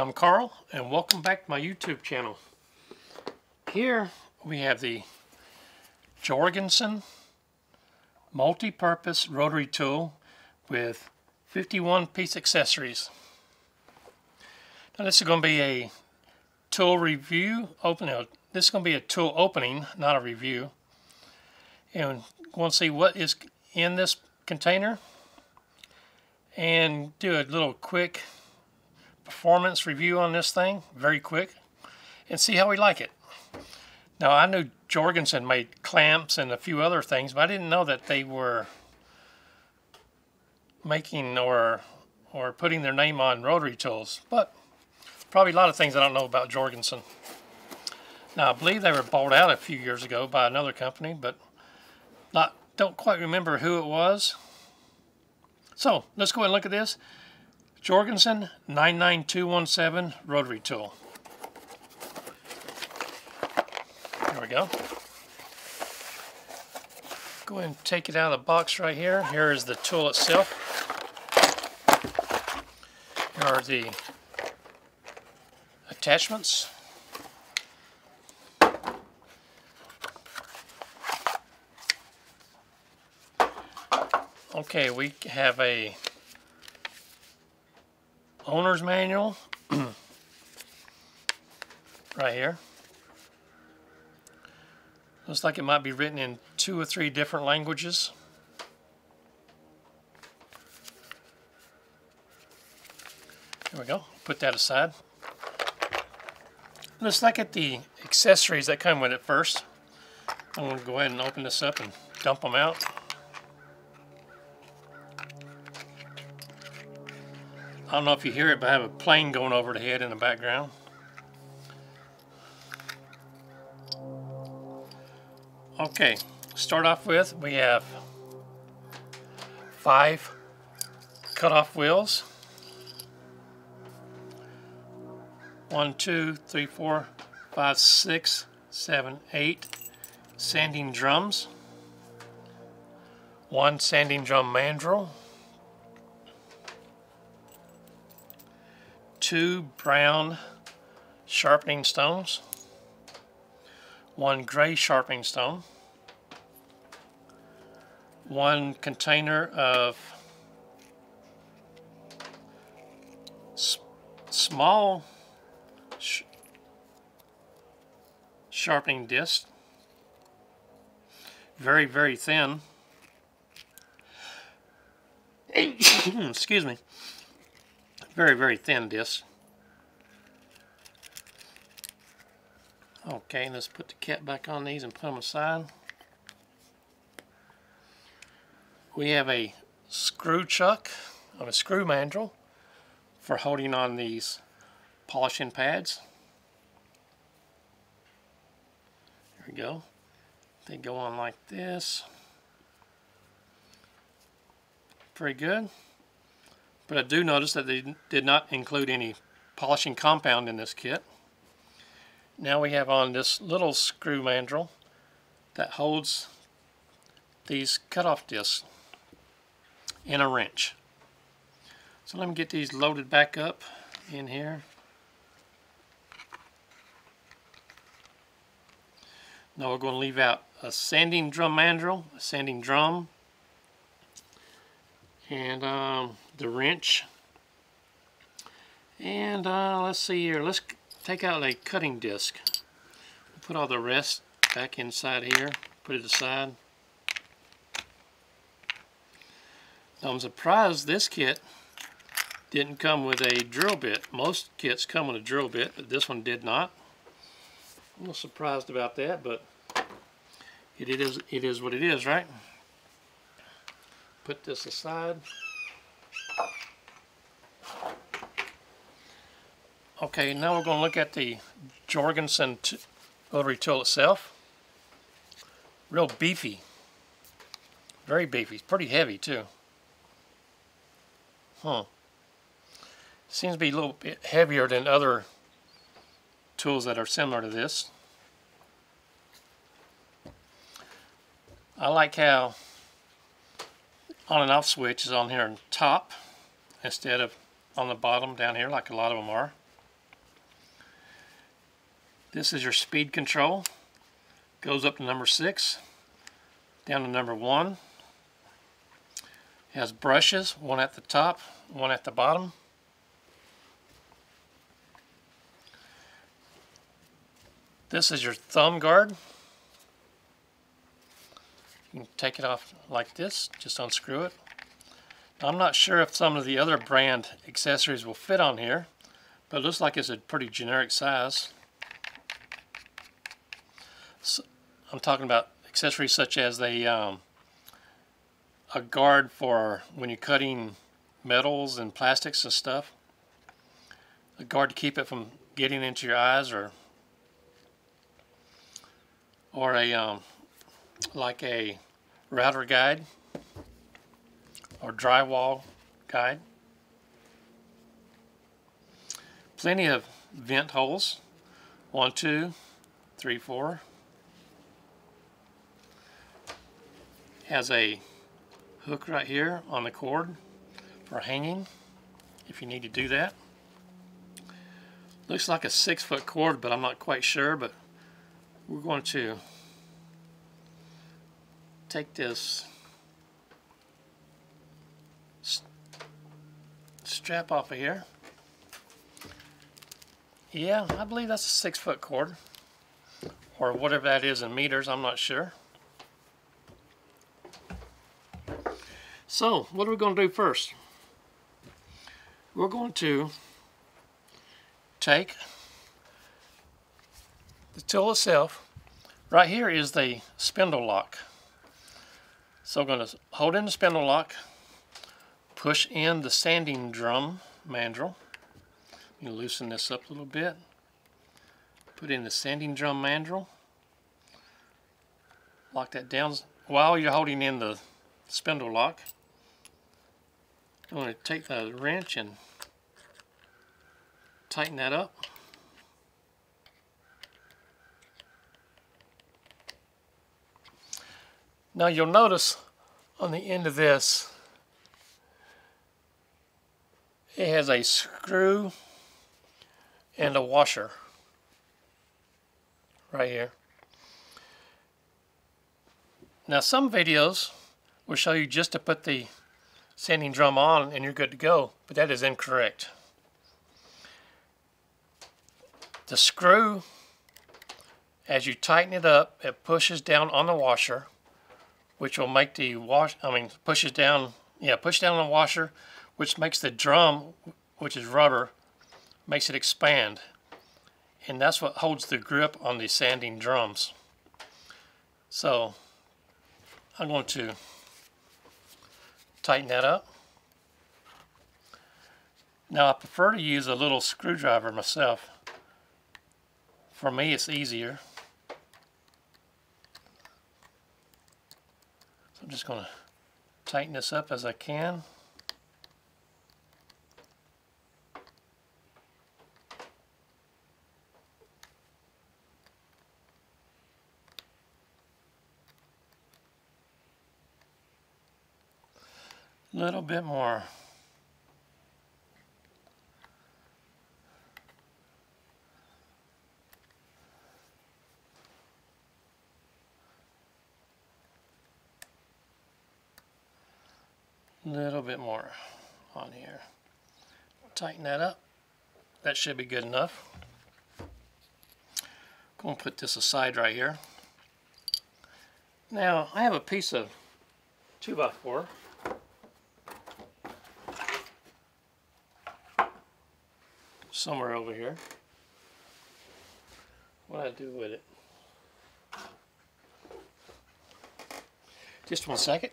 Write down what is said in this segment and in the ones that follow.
I'm Carl, and welcome back to my YouTube channel. Here we have the Jorgensen multi-purpose rotary tool with 51-piece accessories. Now this is going to be a tool review opening. This is going to be a tool opening, not a review. And we're going to see what is in this container and do a little quick performance review on this thing, very quick, and see how we like it. Now I knew Jorgensen made clamps and a few other things, but I didn't know that they were making or putting their name on rotary tools. But probably a lot of things I don't know about Jorgensen. Now I believe they were bought out a few years ago by another company, but don't quite remember who it was. So let's go ahead and look at this. Jorgensen 99217 rotary tool. There we go. Go ahead and take it out of the box right here. Here is the tool itself. Here are the attachments. Okay, we have a owner's manual right here. Looks like it might be written in 2 or 3 different languages. There we go. Put that aside. Let's look at the accessories that come with it first. I'm going to go ahead and open this up and dump them out. I don't know if you hear it, but I have a plane going over the head in the background. Okay, start off with, we have 5 cut-off wheels. 1, 2, 3, 4, 5, 6, 7, 8 sanding drums. 1 sanding drum mandrel. 2 brown sharpening stones, 1 gray sharpening stone, 1 container of small sharpening disc, very, very thin. Excuse me. Very, very thin disc. Okay, let's put the cap back on these and put them aside. We have a screw chuck, a screw mandrel for holding on these polishing pads. There we go. They go on like this. Pretty good. But I do notice that they did not include any polishing compound in this kit. Now we have on this little screw mandrel that holds these cutoff discs and a wrench. So let me get these loaded back up in here. Now we're going to leave out a sanding drum mandrel, a sanding drum, and the wrench, and let's see here, let's take out a cutting disc. We'll put all the rest back inside here, put it aside. Now I'm surprised this kit didn't come with a drill bit. Most kits come with a drill bit, but this one did not. I'm a little surprised about that, but it is what it is, right? Put this aside. Okay, now we're going to look at the Jorgensen rotary tool itself. Real beefy. Very beefy. Pretty heavy too. Seems to be a little bit heavier than other tools that are similar to this. I like how on and off switch is on here on top instead of on the bottom down here like a lot of them are. This is your speed control. Goes up to number 6, down to number 1. It has brushes, one at the top, one at the bottom. This is your thumb guard. You can take it off like this, just unscrew it. Now, I'm not sure if some of the other brand accessories will fit on here, but it looks like it's a pretty generic size. So, I'm talking about accessories such as a guard for when you're cutting metals and plastics and stuff. A guard to keep it from getting into your eyes, or a like a router guide or drywall guide. Plenty of vent holes. 1, 2, 3, 4. Has a hook right here on the cord for hanging if you need to do that. Looks like a 6-foot cord, but I'm not quite sure. But we're going to take this strap off of here. Yeah, I believe that's a 6-foot cord, or whatever that is in meters, I'm not sure. So, what are we going to do first? We're going to take the tool itself. Right here is the spindle lock. So I'm going to hold in the spindle lock, push in the sanding drum mandrel. You loosen this up a little bit. Put in the sanding drum mandrel. Lock that down while you're holding in the spindle lock. I'm going to take the wrench and tighten that up. Now you'll notice on the end of this, it has a screw and a washer right here. Now some videos will show you just to put the sanding drum on and you're good to go, but that is incorrect. The screw, as you tighten it up, it pushes down on the washer, which will make the pushes down on the washer, which makes the drum, which is rubber, makes it expand. And that's what holds the grip on the sanding drums. So I'm going to tighten that up. Now I prefer to use a little screwdriver myself. For me it's easier. So I'm just going to tighten this up as I can. A little bit more. A little bit more on here. Tighten that up. That should be good enough. I'm going to put this aside right here. Now I have a piece of 2x4. Somewhere over here. What do I do with it? Just one second.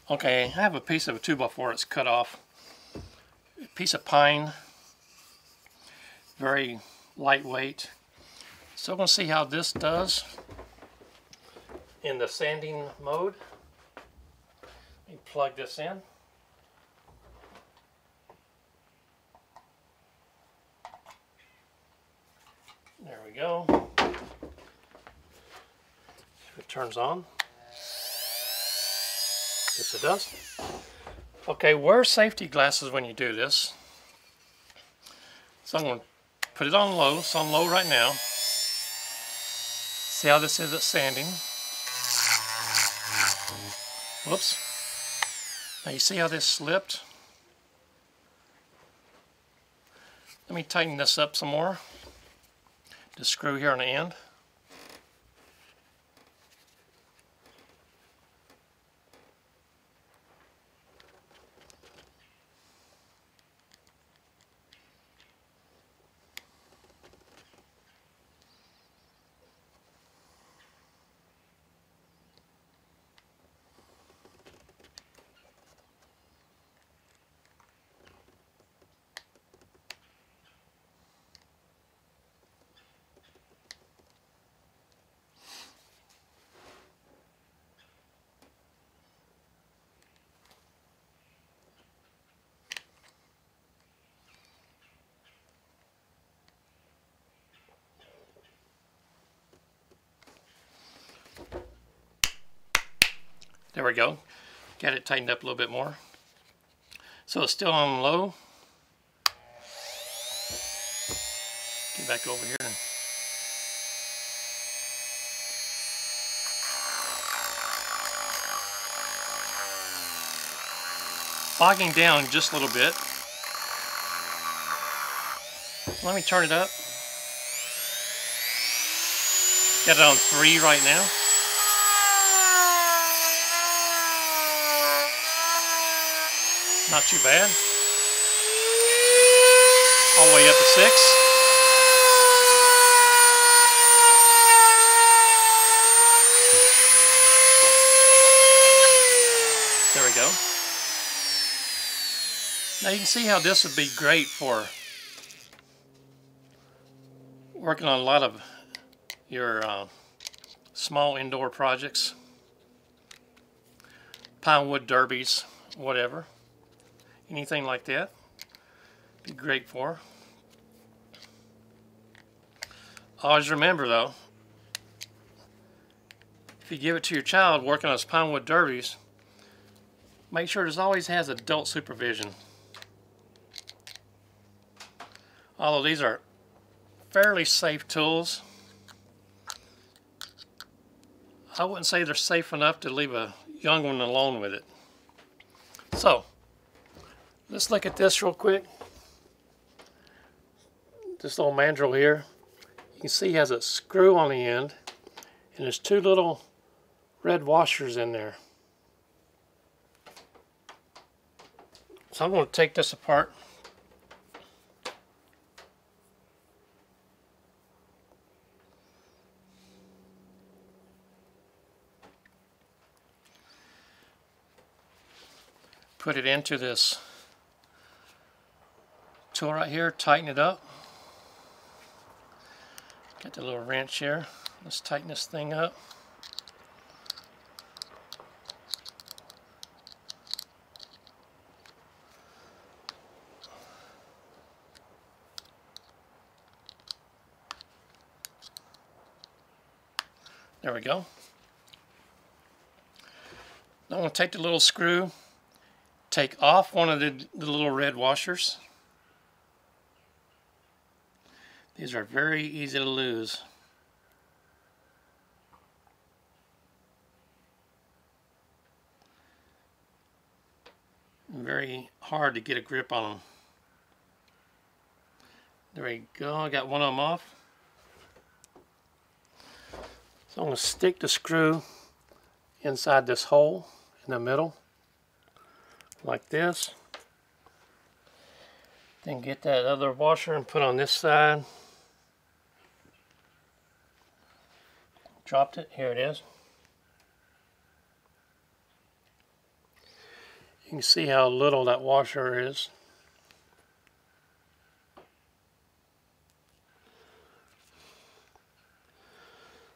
Okay, I have a piece of a 2x4 that's cut off. A piece of pine, very lightweight. So we're going to see how this does. in the sanding mode. Let me plug this in. There we go. If it turns on. Yes, it does. Okay, wear safety glasses when you do this. So I'm going to put it on low. It's on low right now. See how this is at sanding. Whoops. Now you see how this slipped? Let me tighten this up some more. The screw here on the end. There we go. Got it tightened up a little bit more. So it's still on low. Get back over here. Bogging down just a little bit. Let me turn it up. Got it on 3 right now. Not too bad. All the way up to 6. There we go. Now you can see how this would be great for working on a lot of your small indoor projects, pine wood derbies, whatever. Anything like that, be great for. Always remember though, if you give it to your child working on his pine wood derbies, make sure it always has adult supervision. Although these are fairly safe tools, I wouldn't say they're safe enough to leave a young one alone with it. So, let's look at this real quick. This little mandrel here, you can see has a screw on the end, and there's 2 little red washers in there. So I'm going to take this apart. Put it into this tool right here, tighten it up. Get the little wrench here. Let's tighten this thing up. There we go. Now I'm going to take the little screw, take off one of the little red washers. These are very easy to lose. Very hard to get a grip on them. There we go, I got one of them off. So I'm going to stick the screw inside this hole in the middle, like this. Then get that other washer and put on this side. Dropped it, here it is. You can see how little that washer is.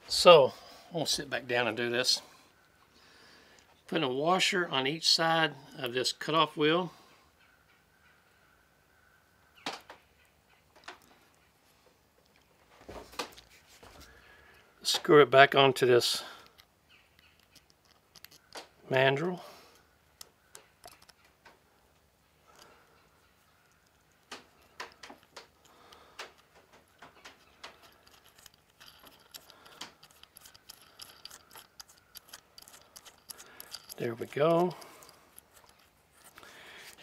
So I'll sit back down and do this. Putting a washer on each side of this cutoff wheel. Screw it back onto this mandrel. There we go.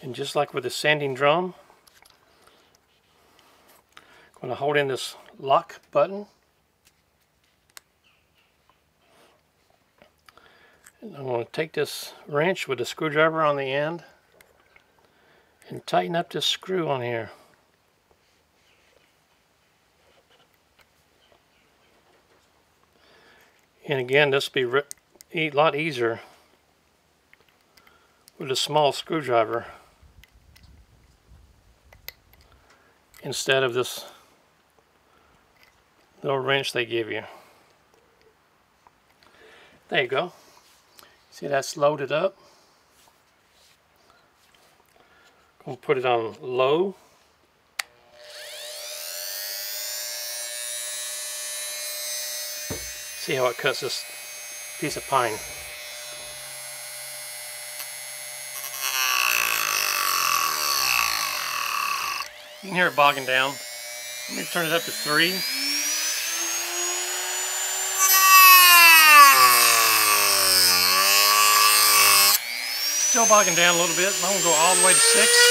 And just like with the sanding drum, I'm going to hold in this lock button. And I'm going to take this wrench with the screwdriver on the end and tighten up this screw on here. And again, this will be a lot easier with a small screwdriver instead of this little wrench they give you. There you go. See, that's loaded up. I'm going to put it on low. See how it cuts this piece of pine. You can hear it bogging down. Let me turn it up to 3. Still bogging down a little bit. I'm going to go all the way to 6.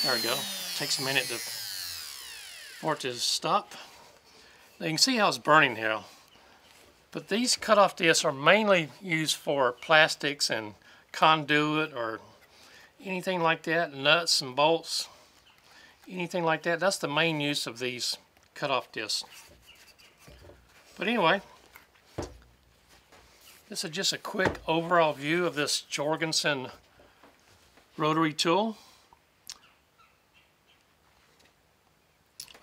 There we go. Takes a minute for it to stop. Now you can see how it's burning here. But these cutoff discs are mainly used for plastics and conduit or anything like that, nuts and bolts, anything like that. That's the main use of these cutoff discs. But anyway, this is just a quick overall view of this Jorgensen rotary tool.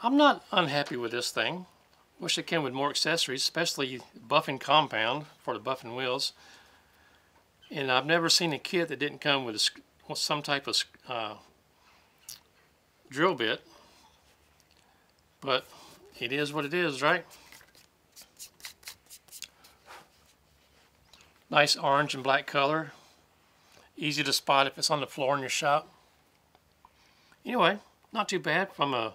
I'm not unhappy with this thing. Wish it came with more accessories, especially buffing compound for the buffing wheels. And I've never seen a kit that didn't come with some type of drill bit. But it is what it is, right? Nice orange and black color. Easy to spot if it's on the floor in your shop. Anyway, not too bad. From a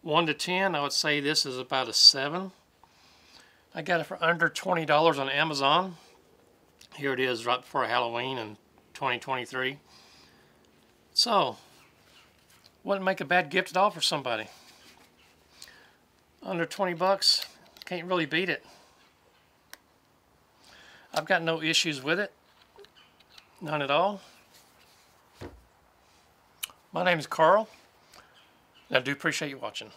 1 to 10, I would say this is about a 7. I got it for under $20 on Amazon. Here it is right before Halloween in 2023. So, wouldn't make a bad gift at all for somebody. Under 20 bucks, can't really beat it. I've got no issues with it. None at all. My name is Carl. I do appreciate you watching.